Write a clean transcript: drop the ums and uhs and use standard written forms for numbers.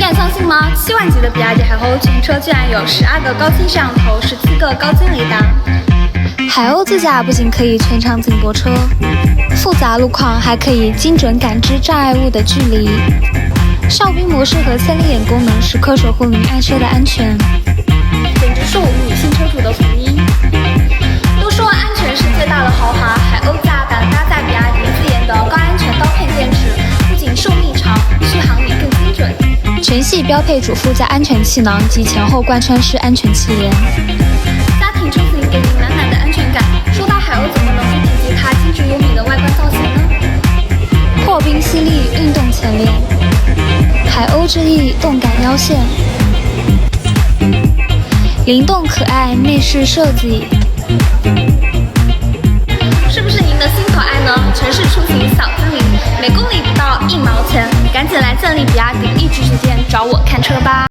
敢相信吗？7万级的比亚迪海鸥全车居然有12个高清摄像头、17个高清雷达。海鸥自驾不仅可以全场景泊车，复杂路况还可以精准感知障碍物的距离。哨兵模式和千里眼功能时刻守护您爱车的安全，简直是我们女性车主的福音。都说安全是最大的豪华，海鸥大胆搭载比亚迪自研的高安全刀片电池，不仅寿命长，续航也更精准。全系标配主副驾安全气囊及前后贯穿式安全气帘。家庭车型给您满满的安全感。说到海鸥，怎么能不提及它精致优美的外观造型呢？破冰犀利，运动前脸，海鸥之翼动感腰线，灵动可爱内饰设计，是不是您的心头爱呢？城市出行小精灵，每公里不到1毛钱，赶紧来建立比亚迪，一举时间找我看车吧。